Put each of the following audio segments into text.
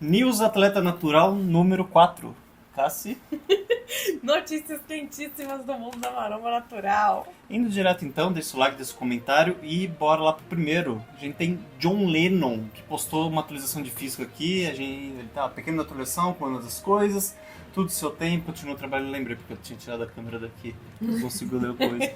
News Atleta Natural número 4. Cassi. Notícias quentíssimas do mundo da maromba natural. Indo direto então, deixa o like, deixa o comentário e bora lá pro primeiro. A gente tem John Lennon, que postou uma atualização de física aqui. Ele tá uma pequena atualização com uma das coisas. Tudo seu tempo, continua trabalhando. Lembrei porque eu tinha tirado a câmera daqui. Eu consigo depois.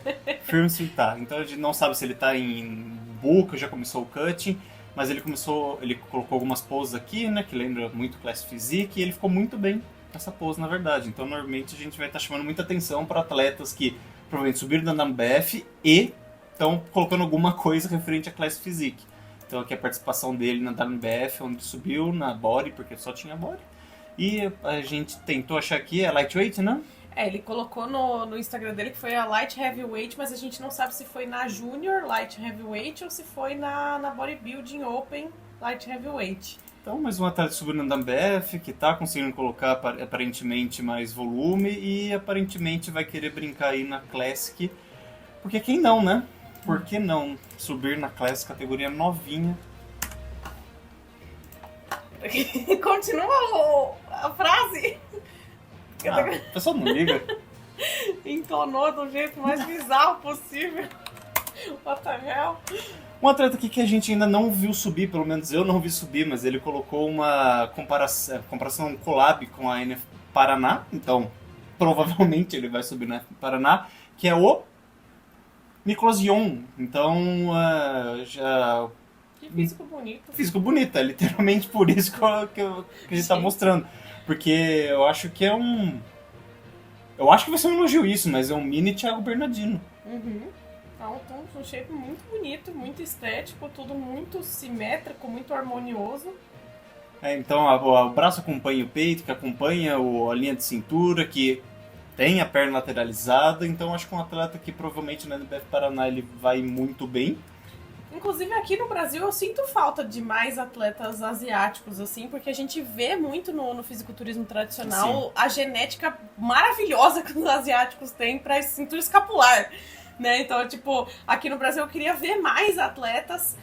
Firme-se tá. Então a gente não sabe se ele tá em boca, já começou o cutting. Mas ele colocou algumas poses aqui, né, que lembra muito Class Physique, e ele ficou muito bem nessa pose, na verdade. Então, normalmente, a gente vai estar chamando muita atenção para atletas que provavelmente subiram da NAMBF e estão colocando alguma coisa referente a Class Physique. Então, aqui a participação dele na WBF, onde subiu, na Body, porque só tinha Body. E a gente tentou achar aqui, é Lightweight, né? Ele colocou no Instagram dele que foi a Light Heavyweight, mas a gente não sabe se foi na Junior Light Heavyweight ou se foi na Bodybuilding Open Light Heavyweight. Então, mais um atleta subindo na BF, que está conseguindo colocar aparentemente mais volume e aparentemente vai querer brincar aí na Classic. Porque quem não, né? Por que não subir na Classic categoria novinha? Continua a frase. O pessoal não liga. Entonou do jeito mais bizarro possível. What the hell? Um atleta aqui que a gente ainda não viu subir, pelo menos eu não vi subir, mas ele colocou uma comparação collab com a NF Paraná, então provavelmente ele vai subir na NF Paraná, que é o Nicolas Yon. Então, já... Que físico bonito. Físico bonito, é literalmente por isso que a gente tá mostrando. Porque eu acho que é um... Eu acho que vai ser um elogio isso, mas é um mini Thiago Bernardino. Uhum. Um shape muito bonito, muito estético, tudo muito simétrico, muito harmonioso. Então o braço acompanha o peito, que acompanha a linha de cintura, que tem a perna lateralizada. Então acho que um atleta que provavelmente na NBF Paraná ele vai muito bem. Inclusive aqui no Brasil eu sinto falta de mais atletas asiáticos, assim, porque a gente vê muito no fisiculturismo tradicional. Sim. A genética maravilhosa que os asiáticos têm para cintura escapular. Né? Então, tipo, aqui no Brasil eu queria ver mais atletas,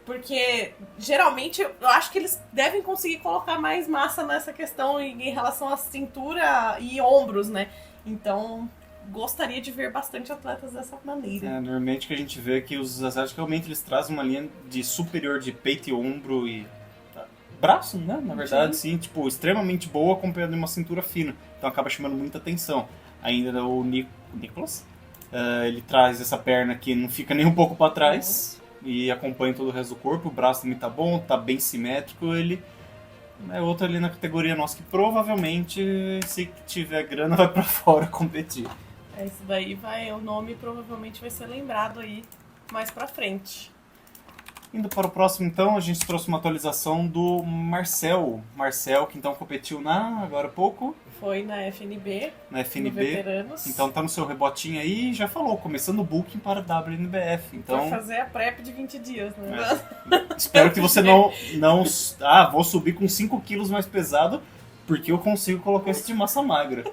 porque geralmente eu acho que eles devem conseguir colocar mais massa nessa questão em relação à cintura e ombros, né? Então, gostaria de ver bastante atletas dessa maneira. Normalmente o que a gente vê é que os asiáticos realmente eles trazem uma linha de superior de peito e ombro e braço, né? Na verdade, sim, tipo, extremamente boa acompanhando uma cintura fina. Então acaba chamando muita atenção. Ainda o Nicolas... ele traz essa perna que não fica nem um pouco para trás e acompanha todo o resto do corpo. O braço também tá bom, tá bem simétrico. Ele é outro ali na categoria nossa que provavelmente, se tiver grana, vai para fora competir. Isso daí o nome provavelmente vai ser lembrado aí mais pra frente. Indo para o próximo então, a gente trouxe uma atualização do Marcel. Marcel, que então competiu agora há pouco. Foi na FNB. Na FNB. No Veteranos. Então tá no seu rebotinho aí e já falou, começando o booking para a WNBF. Então, vai fazer a prep de 20 dias, né? Espero que você não... vou subir com 5 quilos mais pesado porque eu consigo colocar esse de massa magra.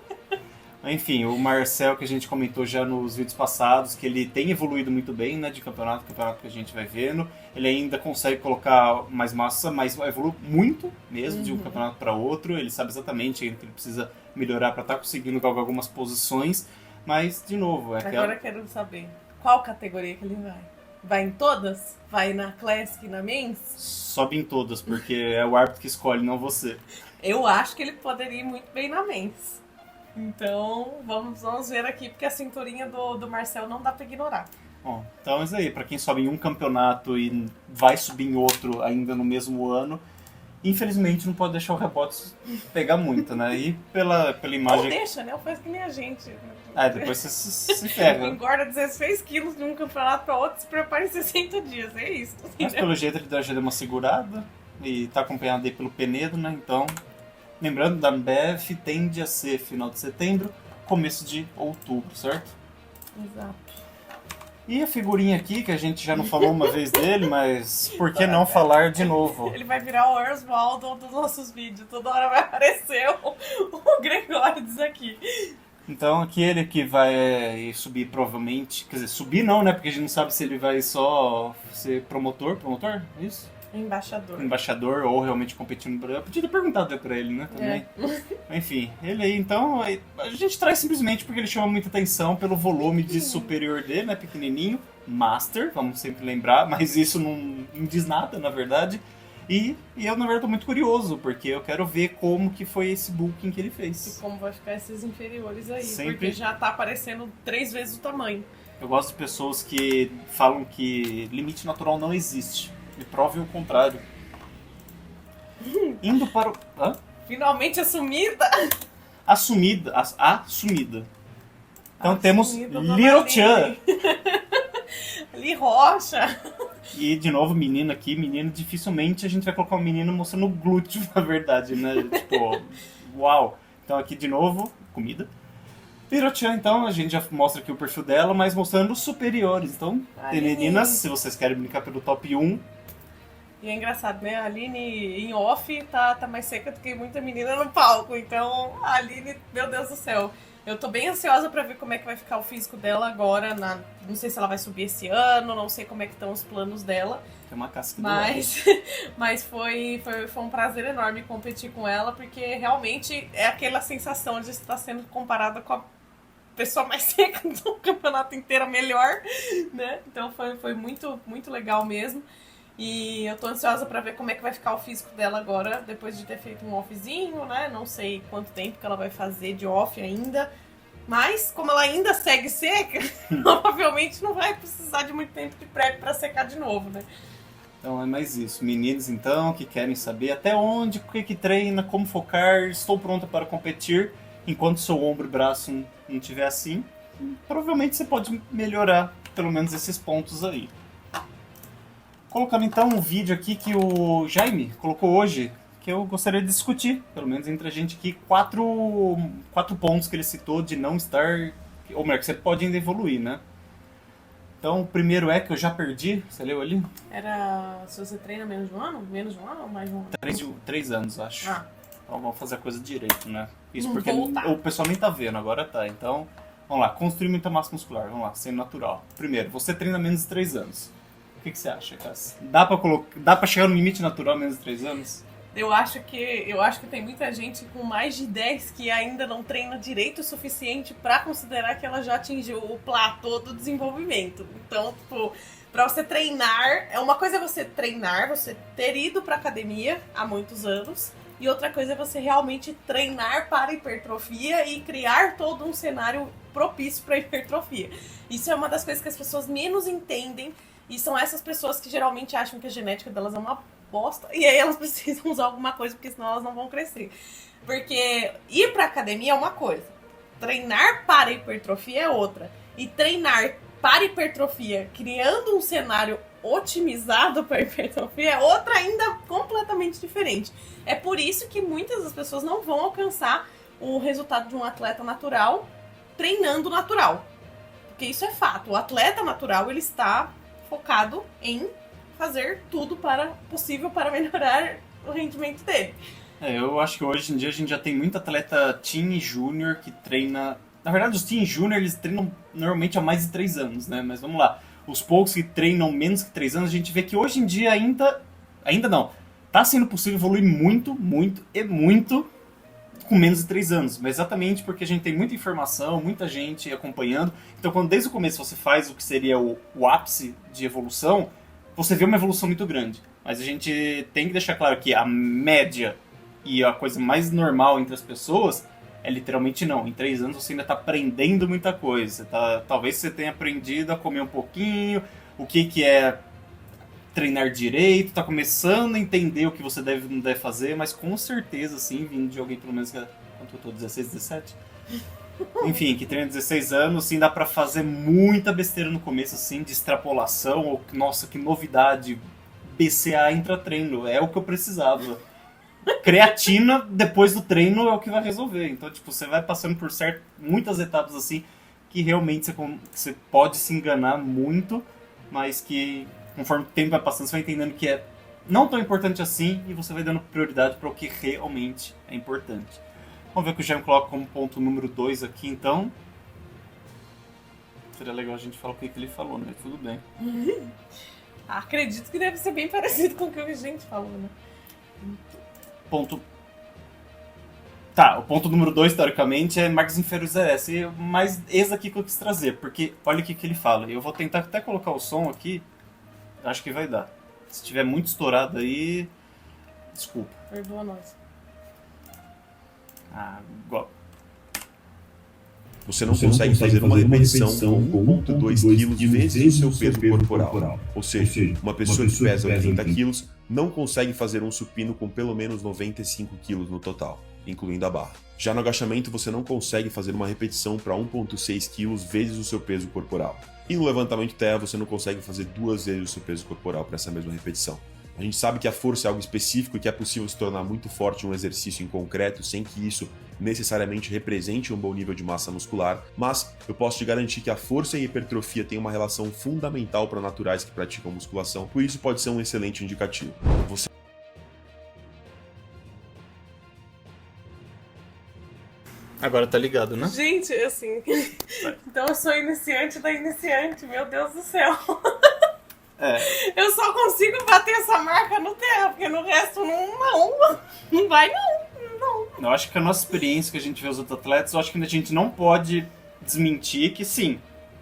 Enfim, o Marcel que a gente comentou já nos vídeos passados, que ele tem evoluído muito bem, né, de campeonato que a gente vai vendo. Ele ainda consegue colocar mais massa, mas evolui muito mesmo de um campeonato para outro. Ele sabe exatamente ainda que ele precisa melhorar para estar conseguindo galgar algumas posições. Mas, de novo... Agora eu quero saber, qual categoria que ele vai? Vai em todas? Vai na Classic e na Men's? Sobe em todas, porque é o árbitro que escolhe, não você. Eu acho que ele poderia ir muito bem na Men's. Então, vamos ver aqui, porque a cinturinha do Marcel não dá pra ignorar. Bom, então é isso aí. Pra quem sobe em um campeonato e vai subir em outro ainda no mesmo ano, infelizmente não pode deixar o rebote pegar muito, né? E pela imagem... Não deixa, né? Faz que nem a gente. Depois você se ferra. Engorda 16 quilos de um campeonato pra outro, se prepara em 60 dias. É isso. Mas pelo jeito ele já deu uma segurada e tá acompanhado aí pelo Penedo, né? Então... Lembrando, da BF tende a ser final de setembro, começo de outubro, certo? Exato. E a figurinha aqui, que a gente já não falou uma vez dele, mas por que não falar de novo? Ele vai virar o Oswaldo dos nossos vídeos. Toda hora vai aparecer o Gregórides aqui. Então aqui ele que vai subir provavelmente... Quer dizer, subir não, né? Porque a gente não sabe se ele vai só ser promotor. Promotor? Isso? embaixador ou realmente competindo por ele. Eu podia ter perguntado pra ele, né, também. Enfim, ele aí, então, a gente traz simplesmente porque ele chama muita atenção pelo volume de superior dele, né, pequenininho, Master, vamos sempre lembrar, mas isso não diz nada, na verdade. E eu, na verdade, tô muito curioso, porque eu quero ver como que foi esse booking que ele fez. E como vai ficar esses inferiores aí, Sempre. Porque já tá aparecendo 3 vezes o tamanho. Eu gosto de pessoas que falam que limite natural não existe. Me prove o contrário. Indo para o... Hã? Finalmente assumida! Assumida. Então temos Assumida, Little Chan. Li Rocha. E, de novo, menino aqui. Menino, dificilmente a gente vai colocar um menino mostrando glúteo, na verdade, né? Tipo, uau. Então aqui, de novo, comida. Little-chan, então, a gente já mostra aqui o perfil dela, mas mostrando os superiores. Então, tem meninas, se vocês querem brincar pelo top 1. E é engraçado, né? A Aline em off tá mais seca do que muita menina no palco. Então, a Aline, meu Deus do céu. Eu tô bem ansiosa pra ver como é que vai ficar o físico dela agora. Não sei se ela vai subir esse ano, não sei como é que estão os planos dela. Tem uma casca mas foi um prazer enorme competir com ela, porque realmente é aquela sensação de estar sendo comparada com a pessoa mais seca do campeonato inteiro, melhor, né? Então foi muito, muito legal mesmo. E eu tô ansiosa pra ver como é que vai ficar o físico dela agora, depois de ter feito um offzinho, né? Não sei quanto tempo que ela vai fazer de off ainda. Mas, como ela ainda segue seca, provavelmente não vai precisar de muito tempo de prep pra secar de novo, né? Então é mais isso. Meninos, então, que querem saber até onde, o que treina, como focar, estou pronta para competir. Enquanto seu ombro e braço não estiver assim, provavelmente você pode melhorar pelo menos esses pontos aí. Colocando então um vídeo aqui que o Jaime colocou hoje, que eu gostaria de discutir, pelo menos entre a gente aqui, quatro pontos que ele citou de não estar, ou melhor, que você pode ainda evoluir, né? Então, o primeiro é que eu já perdi, você leu ali? Era se você treina menos de um ano? Menos de um ano ou mais de um ano? 3 anos, acho. Ah. Então vamos fazer a coisa direito, né? Isso Vamos porque voltar. o pessoal nem tá vendo, agora tá. Então, vamos lá, construir muita massa muscular, vamos lá, sendo natural. Primeiro, você treina menos de 3 anos. O que você acha, Cass? Dá pra chegar no limite natural menos de 3 anos? Eu acho que tem muita gente com mais de 10 que ainda não treina direito o suficiente pra considerar que ela já atingiu o platô do desenvolvimento. Então, tipo, pra você treinar, uma coisa é você treinar, você ter ido pra academia há muitos anos, e outra coisa é você realmente treinar para hipertrofia e criar todo um cenário propício pra hipertrofia. Isso é uma das coisas que as pessoas menos entendem, e são essas pessoas que geralmente acham que a genética delas é uma bosta, e aí elas precisam usar alguma coisa, porque senão elas não vão crescer. Porque ir pra academia é uma coisa, treinar para hipertrofia é outra. E treinar para hipertrofia, criando um cenário otimizado para hipertrofia, é outra ainda completamente diferente. É por isso que muitas das pessoas não vão alcançar o resultado de um atleta natural treinando natural. Porque isso é fato. O atleta natural, ele está focado em fazer tudo possível para melhorar o rendimento dele. Eu acho que hoje em dia a gente já tem muito atleta teen e júnior que treina... Na verdade, os teen e júnior, eles treinam normalmente há mais de 3 anos, né? Mas vamos lá. Os poucos que treinam menos que 3 anos, a gente vê que hoje em dia ainda não. Tá sendo possível evoluir muito, muito e muito com menos de 3 anos. Mas exatamente porque a gente tem muita informação, muita gente acompanhando. Então, quando desde o começo você faz o que seria o ápice de evolução, você vê uma evolução muito grande. Mas a gente tem que deixar claro que a média e a coisa mais normal entre as pessoas é literalmente não. Em 3 anos você ainda está aprendendo muita coisa. Talvez você tenha aprendido a comer um pouquinho, o que é treinar direito, está começando a entender o que você deve e não deve fazer, mas com certeza, sim, vindo de alguém pelo menos que... Quanto eu tô? 16, 17? Enfim, que treina 16 anos, sim, dá pra fazer muita besteira no começo, assim, de extrapolação, ou, nossa, que novidade, BCA intra-treino, é o que eu precisava. Creatina, depois do treino, é o que vai resolver. Então, tipo, você vai passando por muitas etapas, assim, que realmente você pode se enganar muito, mas que, conforme o tempo vai passando, você vai entendendo que é não tão importante assim, e você vai dando prioridade para o que realmente é importante. Vamos ver o que o Jaime coloca como ponto número 2 aqui, então. Seria legal a gente falar o que ele falou, né? Tudo bem. Acredito que deve ser bem parecido com o que a gente falou, né? Ponto. Tá, o ponto número 2, teoricamente, é marcas inferiores a essa. Mas esse aqui que eu quis trazer, porque olha o que ele fala. Eu vou tentar até colocar o som aqui, acho que vai dar. Se tiver muito estourado aí, desculpa. Perdoa nós. Igual. Você não consegue fazer uma repetição com 1,2 kg vezes o seu peso corporal. Ou seja, uma pessoa que pesa 80 kg não consegue fazer um supino com pelo menos 95 kg no total, incluindo a barra. Já no agachamento, você não consegue fazer uma repetição para 1,6 kg vezes o seu peso corporal. E no levantamento terra, você não consegue fazer 2 vezes o seu peso corporal para essa mesma repetição. A gente sabe que a força é algo específico e que é possível se tornar muito forte em um exercício em concreto sem que isso necessariamente represente um bom nível de massa muscular, mas eu posso te garantir que a força e a hipertrofia têm uma relação fundamental para naturais que praticam musculação, por isso pode ser um excelente indicativo. Agora tá ligado, né? Gente, assim... Então eu sou iniciante da iniciante, meu Deus do céu. Eu só consigo bater essa marca no terra, porque no resto não vai não. Eu acho que a nossa experiência que a gente vê os outros atletas, eu acho que a gente não pode desmentir que sim,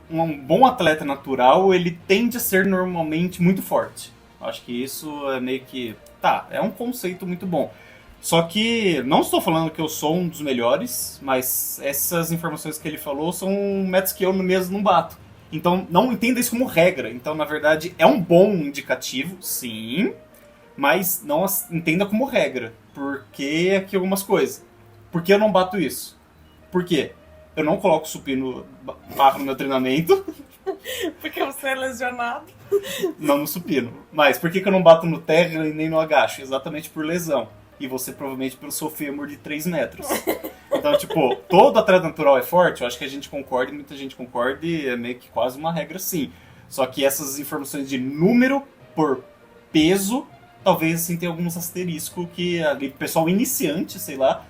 um bom atleta natural, ele tende a ser normalmente muito forte. Eu acho que isso é meio que... Tá, é um conceito muito bom. Só que não estou falando que eu sou um dos melhores, mas essas informações que ele falou são métodos que eu mesmo não bato. Então, não entenda isso como regra. Então, na verdade, é um bom indicativo, sim, mas não entenda como regra. Porque aqui algumas coisas. Por que eu não bato isso? Por quê? Eu não coloco supino barra no meu treinamento. Porque você é lesionado. Não no supino. Mas por que eu não bato no terra e nem no agacho? Exatamente por lesão. E você provavelmente pelo seu fêmur de 3 metros. Então, tipo, todo atleta natural é forte? Eu acho que a gente concorda, muita gente concorda, e é meio que quase uma regra sim. Só que essas informações de número por peso, talvez assim tenha alguns asteriscos que ali, o pessoal iniciante, sei lá,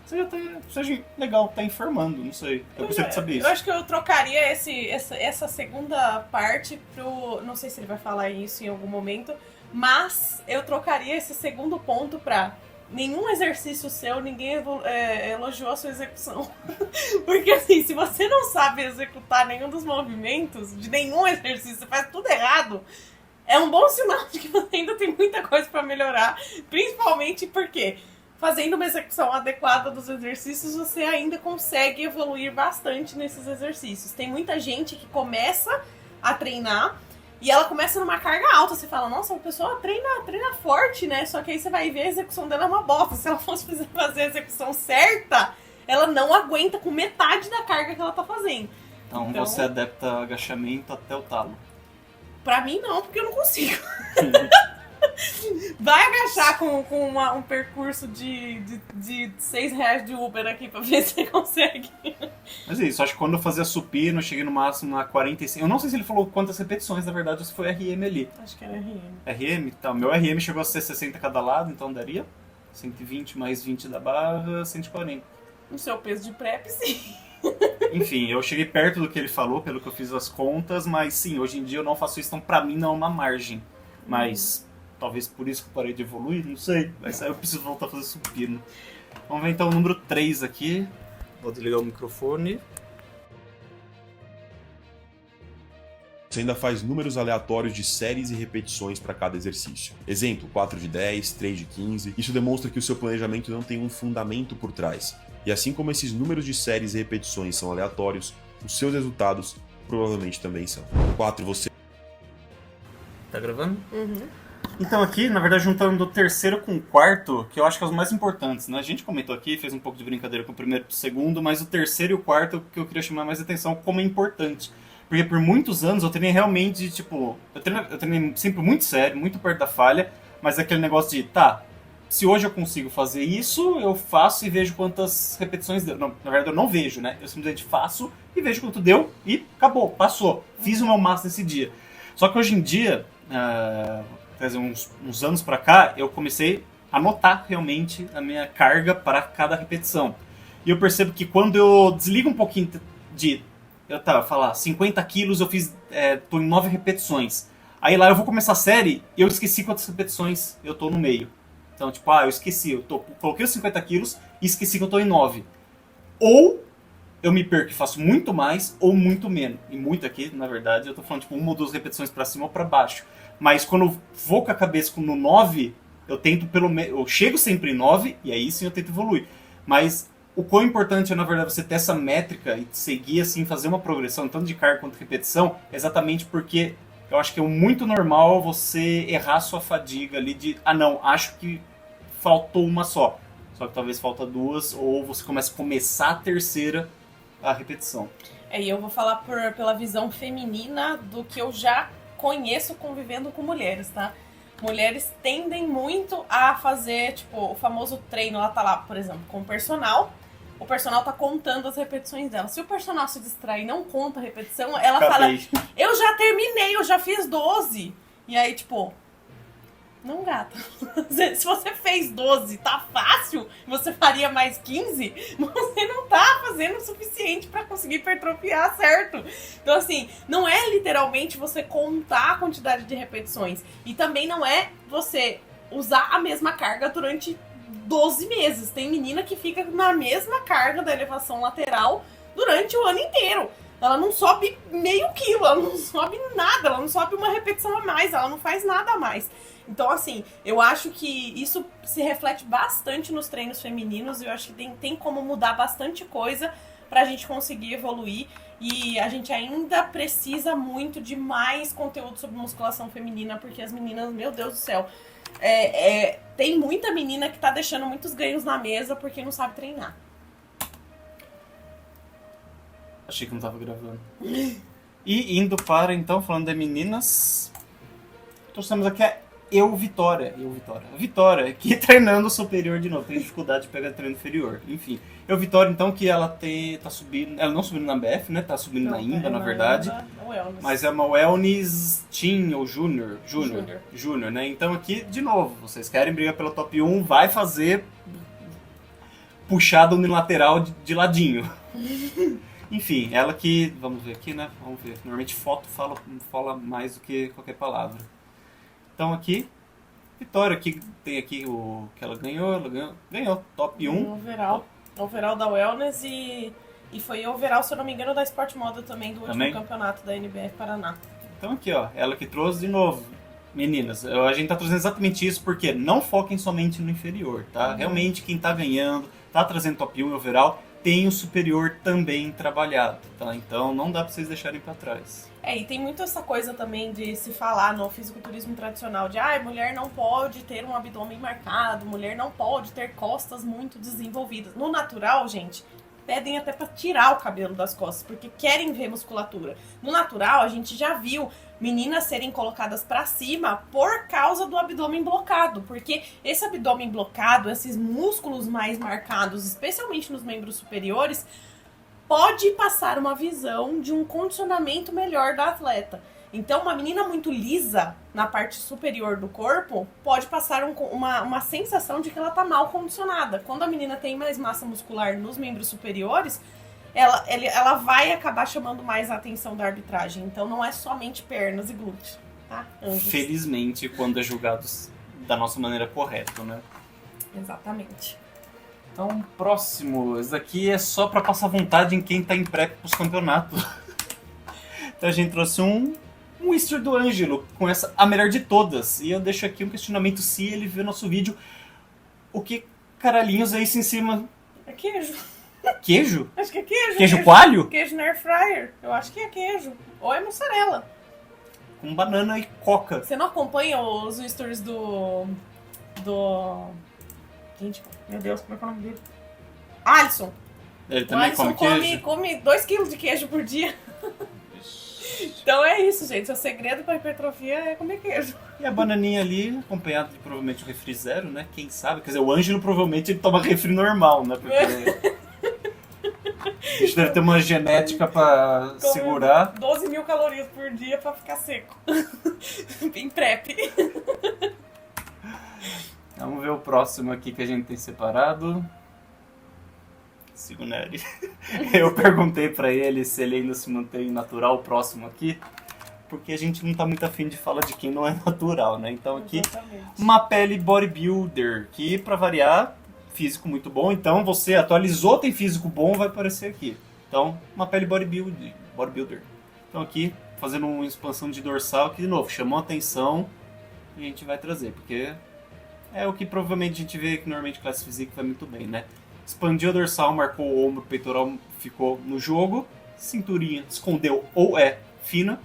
seja legal estar informando, não sei. Eu preciso de saber isso. Eu acho que eu trocaria essa segunda parte pro... Não sei se ele vai falar isso em algum momento, mas eu trocaria esse segundo ponto pra... Nenhum exercício seu, ninguém elogiou a sua execução. Porque assim, se você não sabe executar nenhum dos movimentos de nenhum exercício, você faz tudo errado, é um bom sinal de que você ainda tem muita coisa para melhorar. Principalmente porque, fazendo uma execução adequada dos exercícios, você ainda consegue evoluir bastante nesses exercícios. Tem muita gente que começa a treinar e ela começa numa carga alta. Você fala, nossa, a pessoa treina forte, né? Só que aí você vai ver a execução dela é uma bosta. Se ela fosse fazer a execução certa, ela não aguenta com metade da carga que ela tá fazendo. Então você adapta agachamento até o talo. Pra mim não, porque eu não consigo. Vai agachar com um percurso de R$6 de Uber aqui pra ver se você consegue. Mas é isso, acho que quando eu fazia supino, eu cheguei no máximo a 45. Eu não sei se ele falou quantas repetições, na verdade, ou se foi RM ali. Acho que era RM. RM? Então, meu RM chegou a ser 60 cada lado, então daria 120 mais 20 da barra, 140. No seu peso de prep, sim. Enfim, eu cheguei perto do que ele falou, pelo que eu fiz as contas, mas sim, hoje em dia eu não faço isso, então pra mim não é uma margem. Mas... talvez por isso que eu parei de evoluir, não sei. Mas aí eu preciso voltar a fazer supino. Vamos ver então o número 3 aqui. Vou desligar o microfone. Você ainda faz números aleatórios de séries e repetições para cada exercício. Exemplo, 4 de 10, 3 de 15. Isso demonstra que o seu planejamento não tem um fundamento por trás. E assim como esses números de séries e repetições são aleatórios, os seus resultados provavelmente também são. 4, você... Tá gravando? Uhum. Então aqui, na verdade, juntando o terceiro com o quarto, que eu acho que é os mais importantes, né? A gente comentou aqui, fez um pouco de brincadeira com o primeiro e o segundo, mas o terceiro e o quarto que eu queria chamar mais atenção como é importante. Porque por muitos anos eu treinei realmente, tipo... Eu treinei sempre muito sério, muito perto da falha, mas aquele negócio de, tá, se hoje eu consigo fazer isso, eu faço e vejo quantas repetições deu. Não, na verdade eu não vejo, né? Eu simplesmente faço e vejo quanto deu e acabou, passou. Fiz o meu máximo nesse dia. Só que hoje em dia... quer dizer, uns anos pra cá, eu comecei a notar realmente a minha carga para cada repetição. E eu percebo que quando eu desligo um pouquinho de... falar 50 quilos, eu fiz... tô em 9 repetições. Aí lá eu vou começar a série e eu esqueci quantas repetições eu tô no meio. Então, tipo, eu esqueci, coloquei os 50 quilos e esqueci que eu tô em 9. Ou eu me perco e faço muito mais ou muito menos. E muito aqui, na verdade, eu tô falando tipo 1 ou 2 repetições pra cima ou pra baixo. Mas quando eu vou com a cabeça no 9, eu tento eu chego sempre em 9 e aí sim eu tento evoluir. Mas o quão importante é, na verdade, você ter essa métrica e seguir assim, fazer uma progressão, tanto de carga quanto de repetição, exatamente porque eu acho que é muito normal você errar sua fadiga ali de, não, acho que faltou uma só. Só que talvez falta 2, ou você começar a terceira a repetição. E eu vou falar pela visão feminina do que eu já conheço convivendo com mulheres, tá? Mulheres tendem muito a fazer, tipo, o famoso treino, ela tá lá, por exemplo, com o personal tá contando as repetições dela. Se o personal se distrair e não conta a repetição, ela fala, eu já terminei, eu já fiz 12. E aí, tipo, não, gata. Se você fez 12, tá fácil, você faria mais 15, você não tá fazendo o suficiente pra conseguir hipertrofiar, certo? Então, assim, não é literalmente você contar a quantidade de repetições. E também não é você usar a mesma carga durante 12 meses. Tem menina que fica na mesma carga da elevação lateral durante o ano inteiro. Ela não sobe meio quilo, ela não sobe nada, ela não sobe uma repetição a mais, ela não faz nada a mais. Então, assim, eu acho que isso se reflete bastante nos treinos femininos e eu acho que tem como mudar bastante coisa pra gente conseguir evoluir. E a gente ainda precisa muito de mais conteúdo sobre musculação feminina, porque as meninas, meu Deus do céu, tem muita menina que tá deixando muitos ganhos na mesa porque não sabe treinar. Achei que não tava gravando. E indo para, então, falando de meninas, trouxemos aqui a Vitória. A Vitória, que treinando superior de novo, tem dificuldade de pegar treino inferior. Enfim, Vitória, então, que ela tá subindo, ela não subindo na BF, né? Tá subindo na INBA, na verdade. Mas é uma Wellness Teen ou Júnior, né? Então aqui, de novo, vocês querem brigar pela top 1, vai fazer puxada unilateral de ladinho. Enfim, ela que, vamos ver aqui, né? Vamos ver. Normalmente foto fala mais do que qualquer palavra. Então aqui, Vitória, que tem aqui o que ela ganhou top 1. Overall da Wellness e foi overall, se eu não me engano, da Sport Model também, do último campeonato da NBF Paraná. Então aqui, ela que trouxe de novo. Meninas, a gente tá trazendo exatamente isso porque não foquem somente no inferior, tá? Realmente quem tá ganhando, tá trazendo top 1 e overall, tem o superior também trabalhado, tá? Então não dá pra vocês deixarem pra trás. E tem muito essa coisa também de se falar no fisiculturismo tradicional de mulher não pode ter um abdômen marcado, mulher não pode ter costas muito desenvolvidas. No natural, gente, pedem até pra tirar o cabelo das costas, porque querem ver musculatura. No natural, a gente já viu meninas serem colocadas pra cima por causa do abdômen blocado, porque esse abdômen blocado, esses músculos mais marcados, especialmente nos membros superiores, pode passar uma visão de um condicionamento melhor da atleta. Então, uma menina muito lisa na parte superior do corpo pode passar uma sensação de que ela está mal condicionada. Quando a menina tem mais massa muscular nos membros superiores, ela vai acabar chamando mais a atenção da arbitragem. Então, não é somente pernas e glúteos, tá? Anjos. Felizmente, quando é julgado da nossa maneira correta, né? Exatamente. Então, próximo. Esse daqui é só para passar vontade em quem tá em prep pros campeonatos. Então, a gente trouxe um Easter do Ângelo, com a melhor de todas. E eu deixo aqui um questionamento se ele vê nosso vídeo. O que caralhinhos é isso em cima? É queijo. Queijo? Acho que é queijo. Queijo coalho? Queijo na air fryer. Eu acho que é queijo. Ou é mussarela. Com banana e coca. Você não acompanha os stories do... Gente, meu Deus, como é que é o nome dele? Alisson. Ele também come queijo? Come 2 kg de queijo por dia. Então é isso, gente. O segredo pra hipertrofia é comer queijo. E a bananinha ali, acompanhado de provavelmente o refri zero, né? Quem sabe? Quer dizer, o Ângelo provavelmente ele toma refri normal, né? Porque a gente deve ter uma genética pra segurar. 12 mil calorias por dia pra ficar seco. Em prep. Vamos ver o próximo aqui que a gente tem separado. Siguneri. Eu perguntei pra ele se ele ainda se mantém natural, o próximo aqui. porque a gente não tá muito afim de falar de quem não é natural, né? Então aqui, Exatamente. uma pele bodybuilder, que pra variar, físico muito bom. Então você atualizou, tem físico bom, vai aparecer aqui. Então, uma pele bodybuilder. Então aqui, fazendo uma expansão de dorsal, que de novo, chamou a atenção e a gente vai trazer, porque é o que provavelmente a gente vê que normalmente Classic Physique vai muito bem, né? Expandiu a dorsal, marcou o ombro, o peitoral ficou no jogo, cinturinha escondeu ou é fina,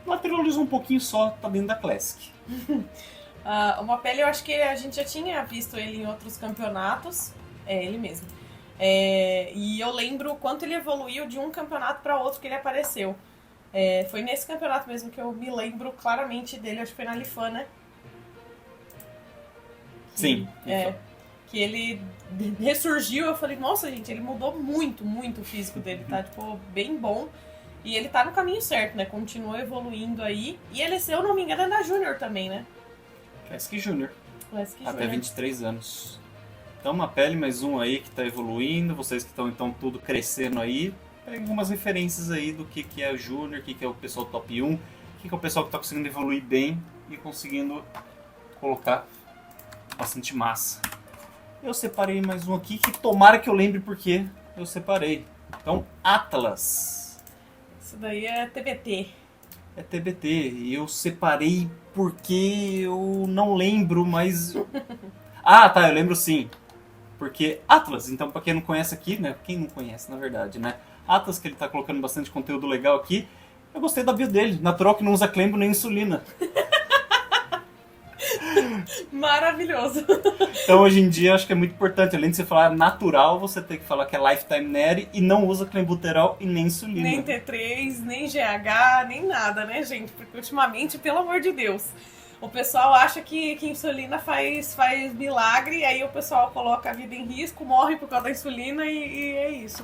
lateralizou um pouquinho só, tá dentro da Classic. Uma pele, eu acho que a gente já tinha visto ele em outros campeonatos, é ele mesmo. E eu lembro o quanto ele evoluiu de um campeonato para outro que ele apareceu. Foi nesse campeonato mesmo que eu me lembro claramente dele, acho que foi na Lifan, né? Sim. Que ele ressurgiu, eu falei, nossa gente, ele mudou muito, muito o físico dele, tá tipo, bem bom. E ele tá no caminho certo, né? Continua evoluindo aí. E ele, se eu não me engano, é da Júnior também, né? Classic Júnior. Classic Até Júnior. 23 anos. Então uma pele, mais um aí que tá evoluindo, vocês que estão então tudo crescendo aí, peguem algumas referências aí do que é o Júnior, o que é o pessoal top 1, o que é o pessoal que tá conseguindo evoluir bem e conseguindo colocar bastante massa. Eu separei mais um aqui que tomara que eu lembre porque eu separei. Então, Atlas. Isso daí é TBT. É TBT. E eu separei porque eu não lembro, mas... Ah, tá, eu lembro sim. Porque Atlas, então pra quem não conhece aqui, né? Quem não conhece, na verdade, né? Atlas, que ele tá colocando bastante conteúdo legal aqui. Eu gostei da bio dele. Natural que não usa clembo nem insulina. Maravilhoso. Então hoje em dia eu acho que é muito importante, além de você falar natural, você tem que falar que é Lifetime Neri e não usa clenbuterol e nem insulina. Nem T3, nem GH, nem nada, né, gente? Porque ultimamente, pelo amor de Deus, o pessoal acha que insulina faz milagre, e aí o pessoal coloca a vida em risco, morre por causa da insulina e é isso.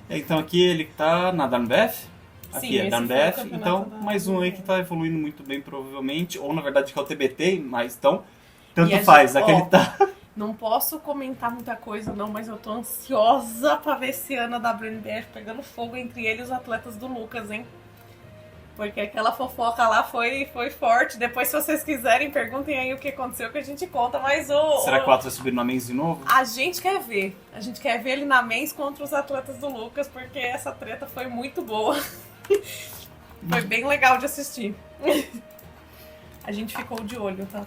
Então aqui ele tá na DanBF. Aqui Sim, é esse DanBF, foi o campeonato então da mais um aí que tá evoluindo muito bem provavelmente, ou na verdade que é o TBT, mas então tanto E a faz, gente- aquele ó, tá... Não posso comentar muita coisa não, mas eu tô ansiosa pra ver esse ano a WNBF pegando fogo entre ele e os atletas do Lucas, hein? Porque aquela fofoca lá foi forte. Depois, se vocês quiserem, perguntem aí o que aconteceu que a gente conta, mas Será que o Atlas vai subir no Amens de novo? a gente quer ver. A gente quer ver ele na mens contra os atletas do Lucas, porque essa treta foi muito boa. Foi bem legal de assistir. A gente ficou de olho, tá?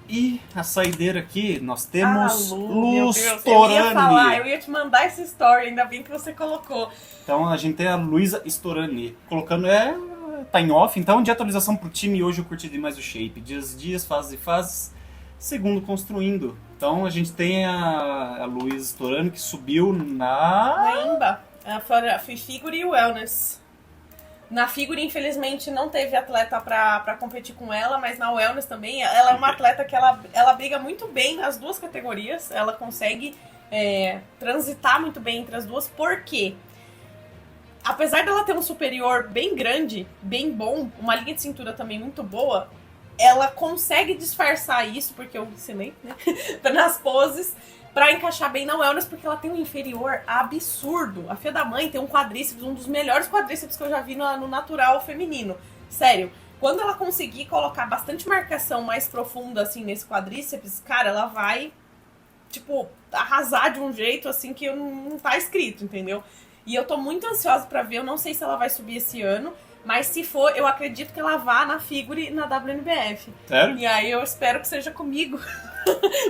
E a saideira aqui, nós temos Meu Luz Deus, eu ia falar, Torani. eu ia te mandar essa story, ainda bem que você colocou. Então a gente tem a Luísa Storani. Colocando, tá em off, então de atualização pro time, hoje eu curti demais o shape. Dias, fases e fases. Segundo, construindo. Então a gente tem a Luísa Storani que subiu Na IMBA, a Figure e o Wellness. Na Figure, infelizmente, não teve atleta pra competir com ela, mas na Wellness também. Ela é uma atleta que ela briga muito bem nas duas categorias. Ela consegue transitar muito bem entre as duas, porque apesar dela ter um superior bem grande, bem bom, uma linha de cintura também muito boa, ela consegue disfarçar isso, porque eu ensinei, né, nas poses, pra encaixar bem na Wellness, porque ela tem um inferior absurdo. A filha da mãe tem um quadríceps, um dos melhores quadríceps que eu já vi no natural feminino. Sério, quando ela conseguir colocar bastante marcação mais profunda, assim, nesse quadríceps, cara, ela vai, tipo, arrasar de um jeito, assim, que não tá escrito, entendeu? E eu tô muito ansiosa pra ver, eu não sei se ela vai subir esse ano, mas se for, eu acredito que ela vá na Figure na WNBF. Sério? E aí eu espero que seja comigo,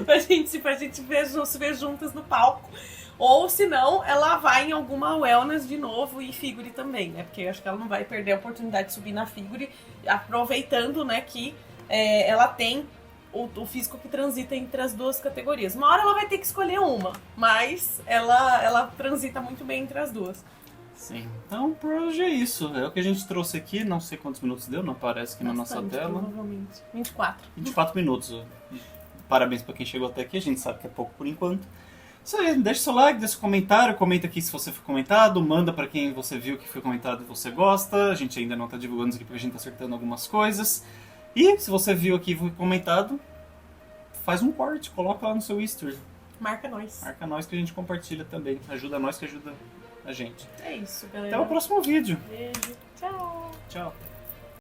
pra gente se ver juntas no palco. Ou se não, ela vai em alguma Wellness de novo e Figure também, né? Porque eu acho que ela não vai perder a oportunidade de subir na Figure, aproveitando, né, que ela tem o físico que transita entre as duas categorias. Uma hora ela vai ter que escolher uma, mas ela transita muito bem entre as duas. Sim. Então por hoje é isso. É o que a gente trouxe aqui. Não sei quantos minutos deu, não aparece aqui na nossa Bastante, tela. provavelmente. 24. 24 minutos. Parabéns pra quem chegou até aqui. A gente sabe que é pouco por enquanto. Isso aí, deixa seu like, deixa seu comentário, comenta aqui se você foi comentado, manda pra quem você viu que foi comentado e você gosta. A gente ainda não tá divulgando isso aqui porque a gente tá acertando algumas coisas. E se você viu aqui e foi comentado, faz um corte, coloca lá no seu history. Marca nós. Marca nós que a gente compartilha também. Ajuda nós que ajuda a gente. É isso, galera. Até o próximo vídeo. Beijo. Tchau. Tchau.